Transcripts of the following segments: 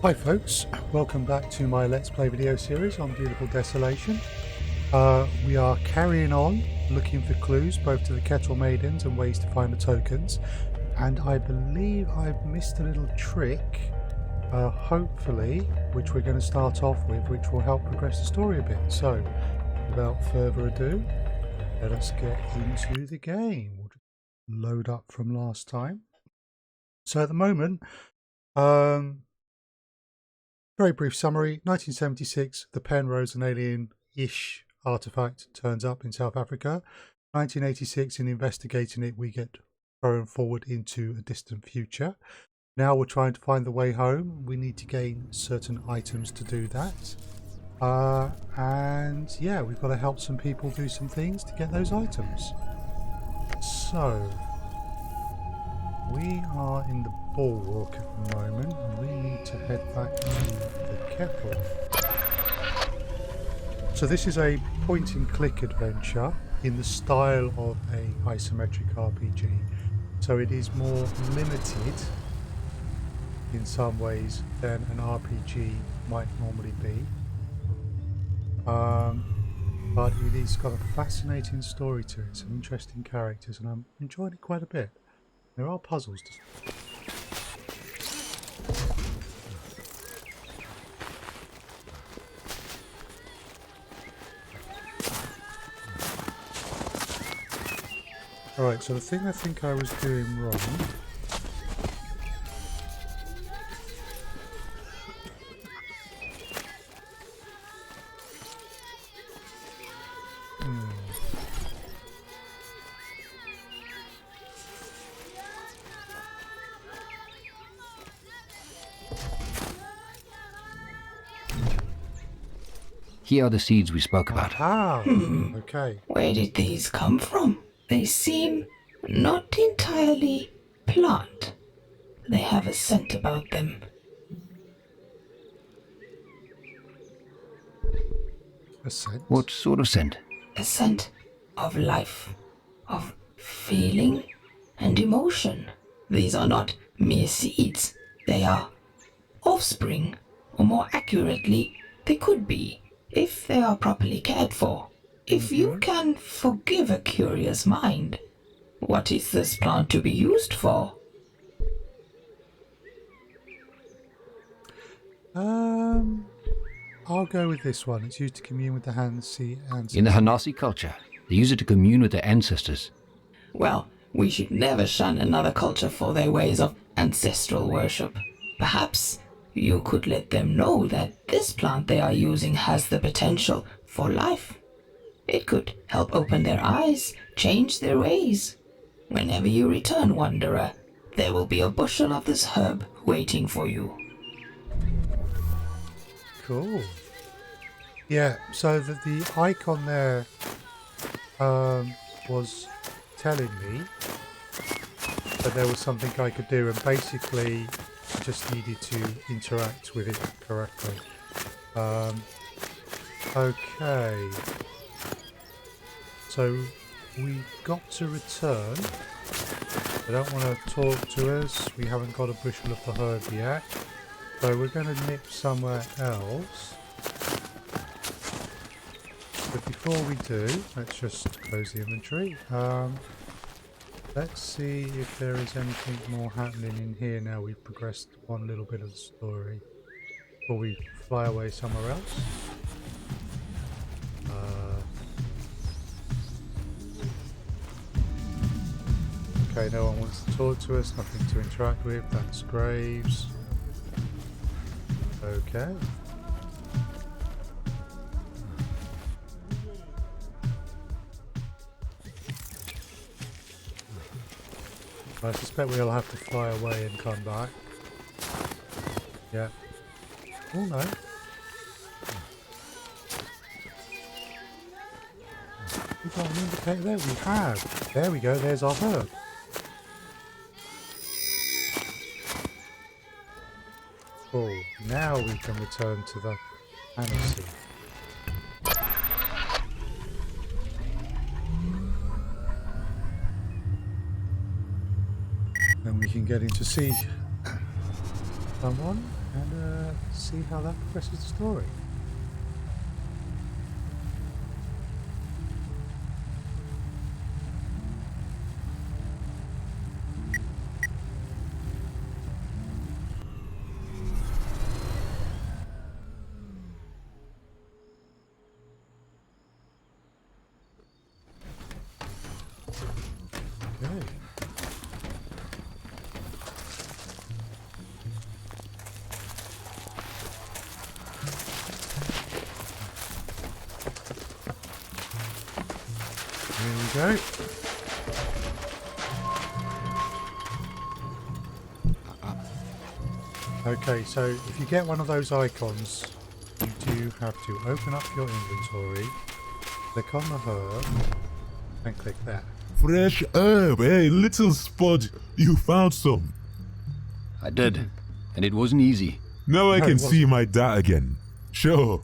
Hi folks, welcome back to my Let's Play video series on Beautiful Desolation. We are carrying on looking for clues both to the Kettle Maidens and ways to find the tokens, and I believe I've missed a little trick, hopefully, which we're going to start off with, which will help progress the story a bit. So without further ado, let us get into the game. We'll just load up from last time. So at the moment, very brief summary. 1976, the Penrose, an alien-ish artifact, turns up in South Africa. 1986, in investigating it, we get thrown forward into a distant future. Now we're trying to find the way home. We need to gain certain items to do that. And yeah, we've got to help some people do some things to get those items. So we are in the bulwark at the moment, and we need to head back to the kettle. So this is a point and click adventure in the style of a isometric RPG. So it is more limited in some ways than an RPG might normally be. But it has got a fascinating story to it, some interesting characters, and I'm enjoying it quite a bit. There are puzzles to solve. Alright, so the thing I think I was doing wrong . Here are the seeds we spoke about. Okay. Where did these come from? They seem not entirely plant. They have a scent about them. A scent? What sort of scent? A scent of life, of feeling and emotion. These are not mere seeds. They are offspring, or more accurately, they could be, if they are properly cared for. If you can forgive a curious mind, what is this plant to be used for? I'll go with this one. It's used to commune with the Hanasi ancestors. In the Hanasi culture, they use it to commune with their ancestors. Well, we should never shun another culture for their ways of ancestral worship. Perhaps you could let them know that this plant they are using has the potential for life. It could help open their eyes, change their ways. Whenever you return, wanderer, there will be a bushel of this herb waiting for you. Cool. Yeah, so the icon there was telling me that there was something I could do, and basically I just needed to interact with it correctly. Okay. So we've got to return. They don't want to talk to us. We haven't got a bushel of the herb yet. So we're going to nip somewhere else. But before we do, let's just close the inventory. Let's see if there is anything more happening in here now we've progressed one little bit of the story. Before we fly away somewhere else. Okay, no one wants to talk to us, nothing to interact with. That's graves. Okay. I suspect we'll have to fly away and come back. Yeah. Oh no. We've got an indicator there. We have. There we go. There's our herb. Cool. Now we can return to the Hanasi. Then we can get in to see someone. and see how that progresses the story. Okay. Here we go. Okay, so if you get one of those icons, you do have to open up your inventory, click on the herb, and click that. Fresh herb, hey, little spud. You found some. I did, and it wasn't easy. Now I No, can it see wasn't. my dad again. Sure.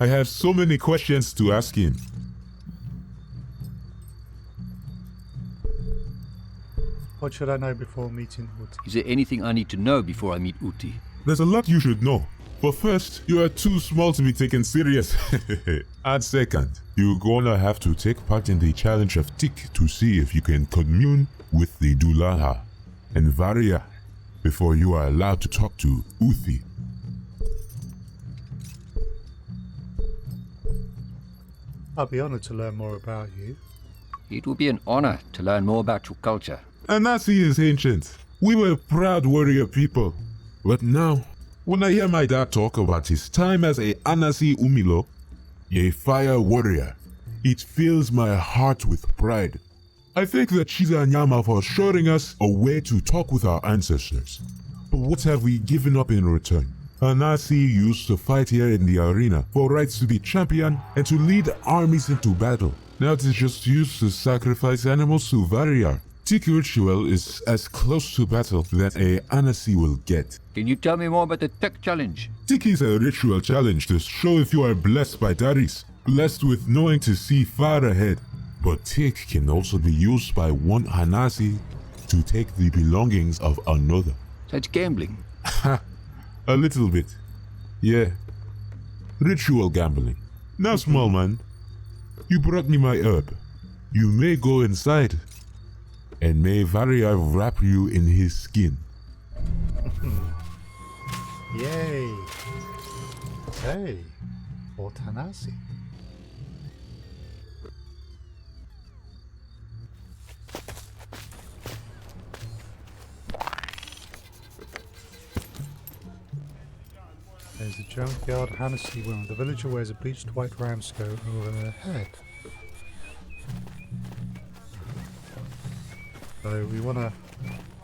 I have so many questions to ask him. What should I know before meeting Uti? Is there anything I need to know before I meet Uti? There's a lot you should know. But first, you are too small to be taken serious. And second, you're gonna have to take part in the challenge of Tik to see if you can commune with the Dulaha and Varia before you are allowed to talk to Uthi. I'll be honoured to learn more about you. It will be an honor to learn more about your culture. Hanasi is ancient. We were proud warrior people. But now, when I hear my dad talk about his time as a Hanasi Umilo, a fire warrior, it fills my heart with pride. I thank the Chiza Nyama for showing us a way to talk with our ancestors. But what have we given up in return? Hanasi used to fight here in the arena for rights to be champion and to lead armies into battle. Now it is just used to sacrifice animals to Variar. Tik ritual is as close to battle that a Hanasi will get. Can you tell me more about the Tech Challenge? Tik is a ritual challenge to show if you are blessed by Daris, blessed with knowing to see far ahead. But Tik can also be used by one Hanasi to take the belongings of another. So it's gambling. A little bit. Yeah. Ritual gambling. Now, small man, you brought me my herb. You may go inside, and may Varia wrap you in his skin. Yay! Hey, Fort Hanasi. There's the junkyard Hanasi woman. The villager wears a bleached white ram's coat over her head. So we want to...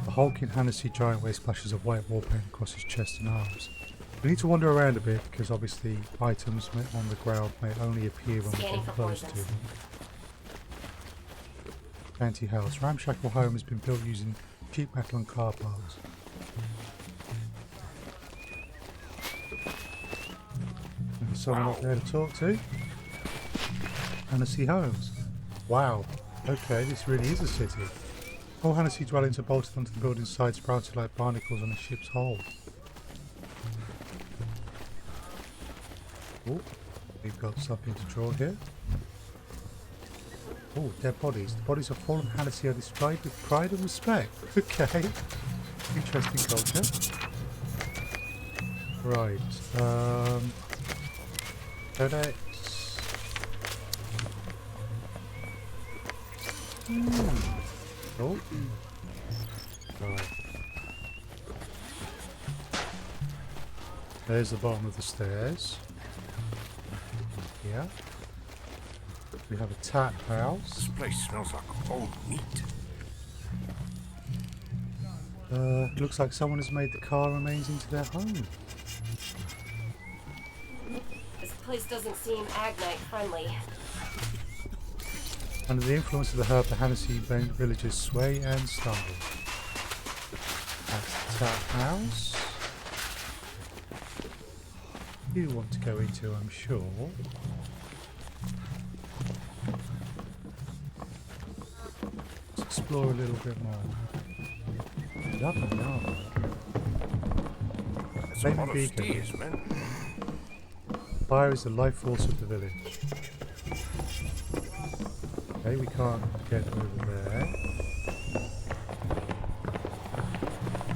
The hulking Hanasi giant wears splashes of white war paint across his chest and arms. We need to wander around a bit because obviously items on the ground may only appear when we get close to them. Fancy house. Ramshackle home has been built using cheap metal and car parts. There's someone up there to talk to. Hanasi homes. Wow. Okay, this really is a city. All Hanasi dwellings are bolted onto the building's sides, sprouted like barnacles on a ship's hull. Oh, we've got something to draw here. Oh, dead bodies. The bodies of fallen Hanasi are displayed with pride and respect. Okay. Interesting culture. Right. Codex. Oh. Right. There's the bottom of the stairs. Yeah. We have a tap house. This place smells like old meat. Looks like someone has made the car remains into their home. This place doesn't seem Agnite friendly. Under the influence of the herb, the Hanasi villagers sway and stumble. That's the tap house. You want to go into, I'm sure. Let's explore a little bit more. Lovely armor. That's a Flaming lot of beacon. stairs, man. Fire is the life force of the village. Okay, we can't get over there.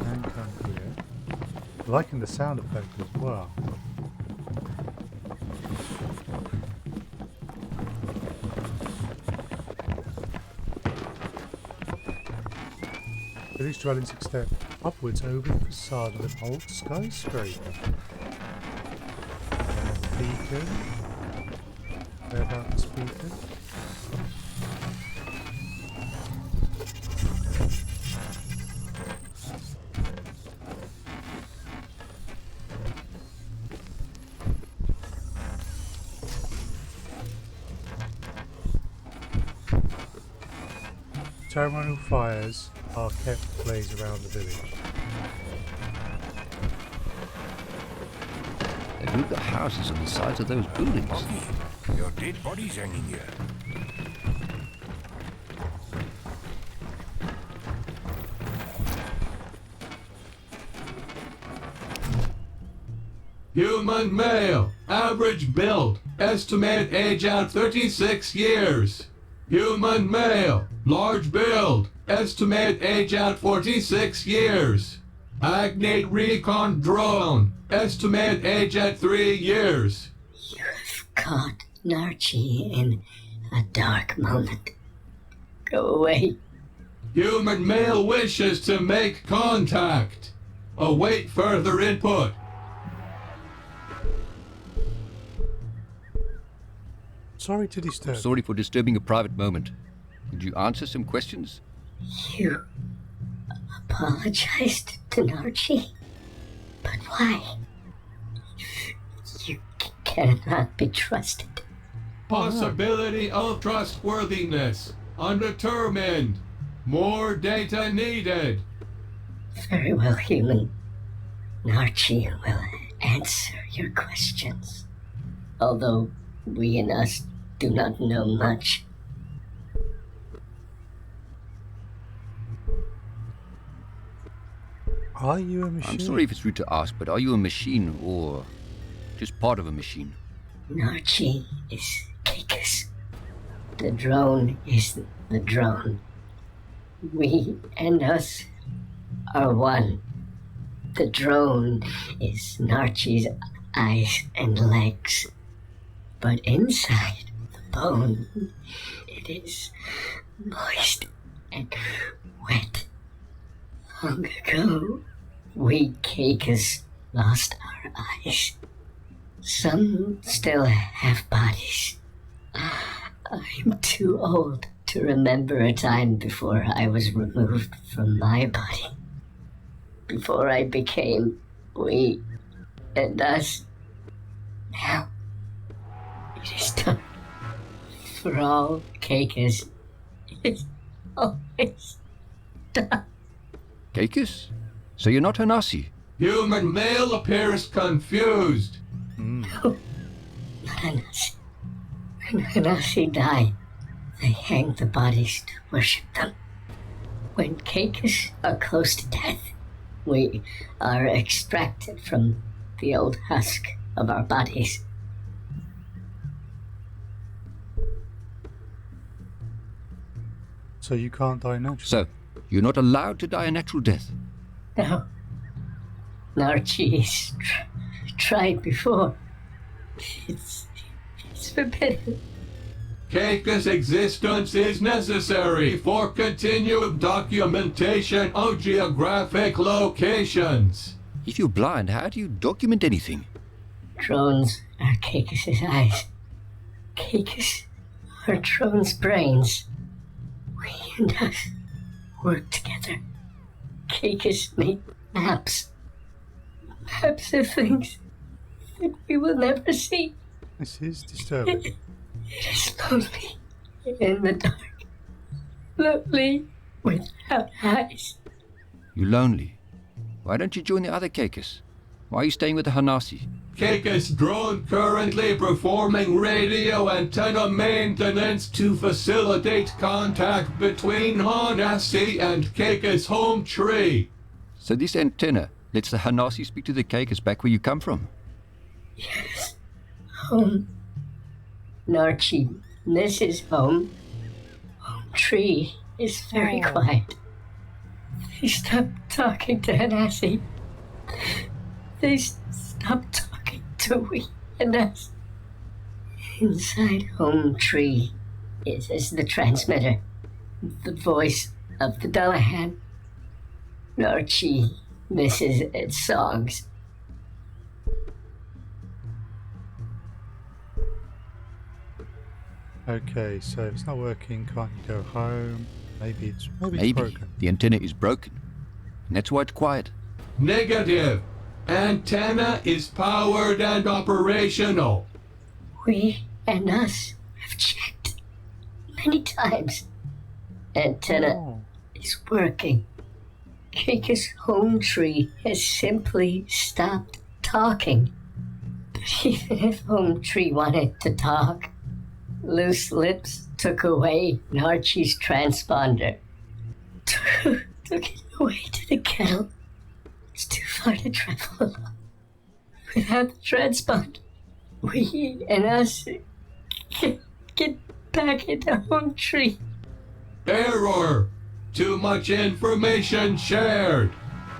And come here. Liking the sound effect as well. Village dwellings extend upwards over the facade of an old skyscraper. Beacon. Where about this beacon? Terminal fires are kept ablaze around the village. They moved the houses on the sides of those buildings. Boggy, your dead body's hanging here. Human male, average build, estimated age at 36 years. Human male, large build, estimated age at 46 years. Agnate recon drone, estimated age at 3 years. You've caught Narchi in a dark moment. Go away. Human male wishes to make contact. Await further input. Sorry to disturb. Sorry for disturbing a private moment. Could you answer some questions? You apologized to Narchi? But why? You cannot be trusted. Possibility of trustworthiness. Undetermined. More data needed. Very well, human. Narchi will answer your questions. Although we and us do not know much. Are you a machine? I'm sorry if it's rude to ask, but are you a machine or just part of a machine? Narchi is Caicus. The drone is the drone. We and us are one. The drone is Narchi's eyes and legs. But inside the bone, it is moist and wet. Long ago, we Caicus lost our eyes. Some still have bodies. I'm too old to remember a time before I was removed from my body. Before I became we and us. Now, it is time for all Caicus. It is always done. Caicus? So you're not Hanasi? Human male appears confused. No, not Hanasi. When Hanasi die, they hang the bodies to worship them. When Caicus are close to death, we are extracted from the old husk of our bodies. So you can't die naturally? So, you're not allowed to die a natural death? No. Narchi's tried before. It's forbidden. Caicus' existence is necessary for continued documentation of geographic locations. If you're blind, how do you document anything? Drones are Caicus' eyes. Caicus are drones' brains. We and us work together. Caicus make maps. Maps of things that we will never see. This is disturbing. It is lonely in the dark. Lonely without eyes. You're lonely. Why don't you join the other Caicus? Why are you staying with the Hanasi? Caicus drone currently performing radio antenna maintenance to facilitate contact between Hanasi and Caicus home tree. So this antenna, Let's the Hanasi speak to the Caicus back where you come from. Yes. Home. Narchi misses home. Home tree is very quiet. They stopped talking to Hanasi. They stopped talking to we and us. Inside home tree is the transmitter, the voice of the Dullahan. Narchi misses its songs. Okay, so if it's not working, can't you go home? Maybe it's Maybe broken. the antenna is broken. And that's why it's quiet. Negative. Antenna is powered and operational. We and us have checked many times. Antenna is working. Caicus home tree has simply stopped talking. But even if home tree wanted to talk, loose lips took away Narchi's transponder. Took it away to the kettle. It's too far to travel alone. Without the transponder, we and us can get back into home tree. Error. Too much information shared.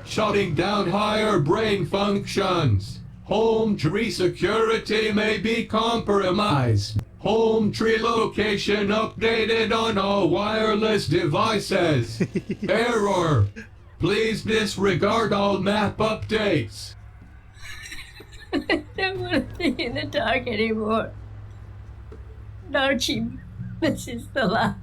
Shutting down higher brain functions. Home tree security may be compromised. Home tree location updated on all wireless devices. Error. Please disregard all map updates. I don't want to be in the dark anymore. Narchi misses the light.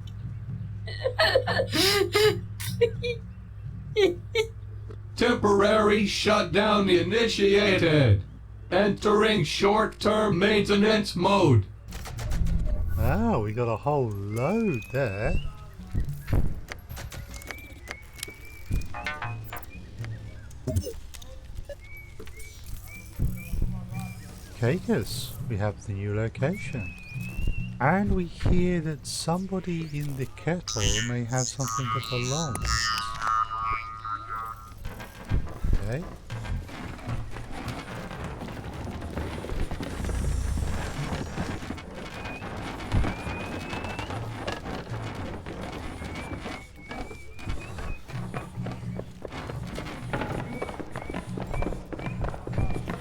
Temporary shutdown initiated. Entering short-term maintenance mode. Wow, we got a whole load there. Caicus, we have the new location. And we hear that somebody in the kettle may have something that belongs. Okay.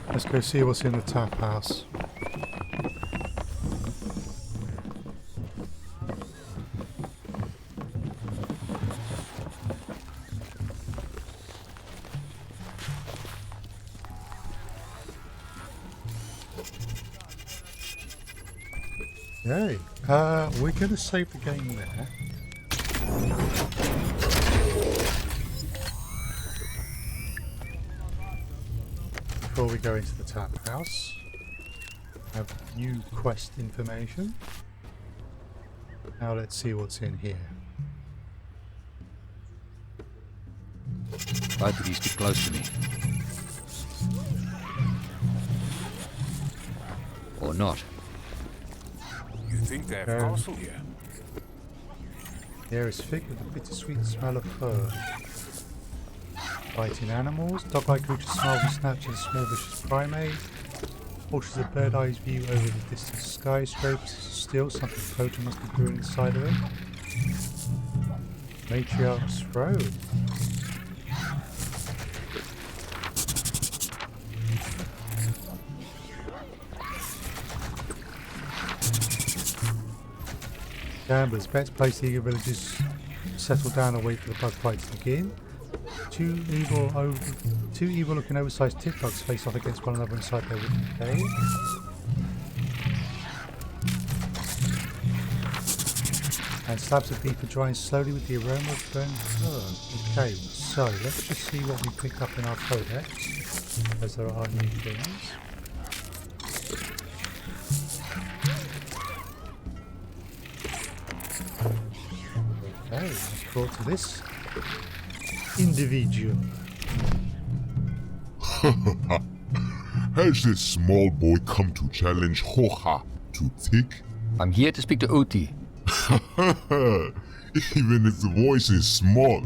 Let's go see what's in the tap house. Okay, we're going to save the game there. Before we go into the tap house, I have new quest information. Now let's see what's in here. Both of these too close to me. Or not. You think they have castle here? The air is thick with the bittersweet smell of fur. Biting animals, dog-like creatures snarls and snatch at a small vicious primate. Portraits of bird eyes view over the distant skyscrapers. Still, something potent must be brewing inside of it. Matriarch's throne. Gamblers, bets placed eager villagers settle down and wait for the bug fight to begin. Two evil-looking oversized tit bugs face off against one another inside their wooden cave. And slabs of beef are drying slowly with the aroma of burnt fur. Okay, so let's just see what we picked up in our codex, as there are new things. Okay, let's go to this individual. Has this small boy come to challenge Hoha to tick? I'm here to speak to Uti. Even if the voice is small.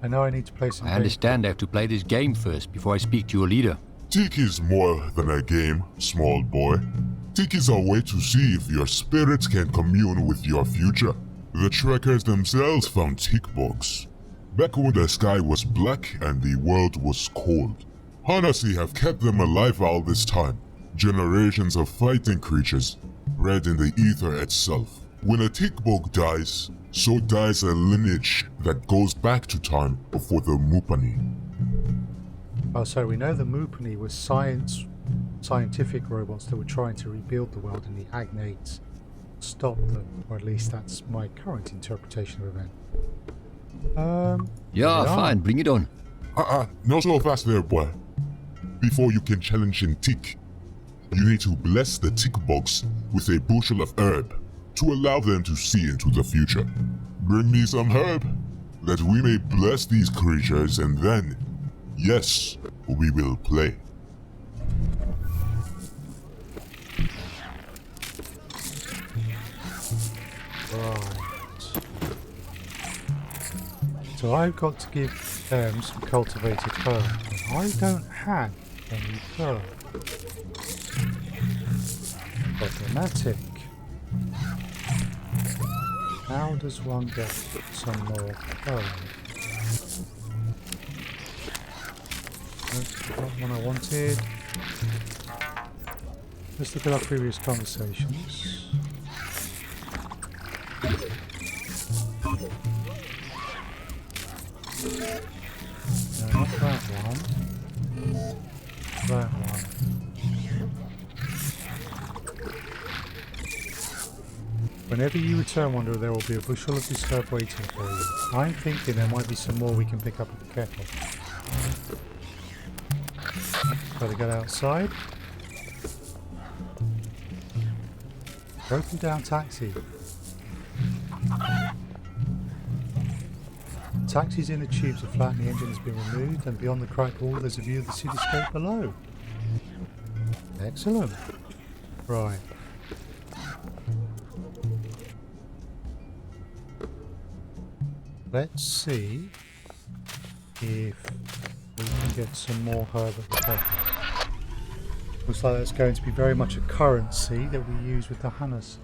I know I need to play some I games. understand I have to play this game first before I speak to your leader. Tick is more than a game, small boy. Tick is a way to see if your spirits can commune with your future. The trekkers themselves found tick bugs back when the sky was black and the world was cold. Hanasi have kept them alive all this time. Generations of fighting creatures bred in the ether itself. When a tick bug dies, so dies a lineage that goes back to time before the Mupani. Oh, so we know the Mupani was scientific robots that were trying to rebuild the world, and the Agnates stopped them, or at least that's my current interpretation of event. Yeah, fine, bring it on. Not so fast there, boy. Before you can challenge in tick, you need to bless the tick bugs with a bushel of herb to allow them to see into the future. Bring me some herb, that we may bless these creatures, and then, yes, we will play. Right. So I've got to give them some cultivated herb. I don't have any herb. Problematic. How does one get some more herb? That's not what I wanted. Let's look at our previous conversations. No, not that one. That one. Whenever you return, Wanderer, there will be a bushel of this herb waiting for you. I'm thinking there might be some more we can pick up at the kettle. Gotta get outside. Broken down taxi. Taxis in the tubes are flat and the engine has been removed, and beyond the cracked wall there's a view of the cityscape below. Excellent. Right. Let's see if we can get some more herb at the top. Looks like that's going to be very much a currency that we use with the Hanasi.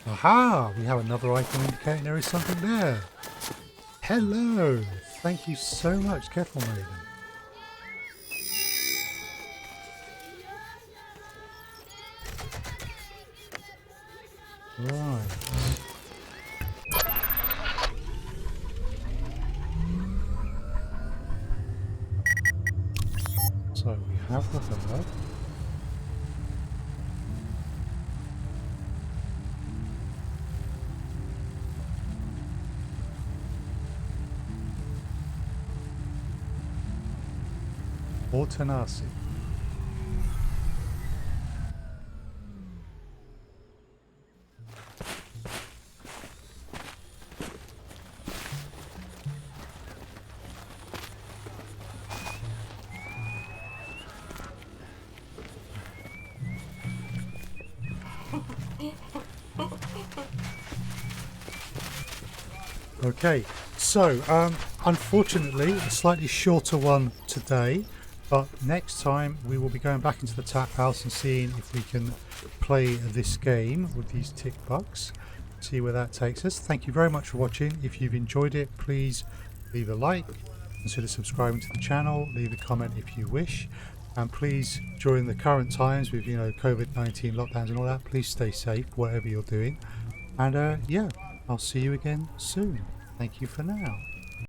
Aha! We have another icon indicating there is something there. Hello! Thank you so much, Kettle Maiden. Right. So we have the herb. Or Hanasi. Okay, so unfortunately a slightly shorter one today. But next time we will be going back into the tap house and seeing if we can play this game with these tick bugs. See where that takes us. Thank you very much for watching. If you've enjoyed it, please leave a like. Consider subscribing to the channel. Leave a comment if you wish. And please, during the current times with COVID-19 lockdowns and all that, please stay safe whatever you're doing. And yeah, I'll see you again soon. Thank you for now.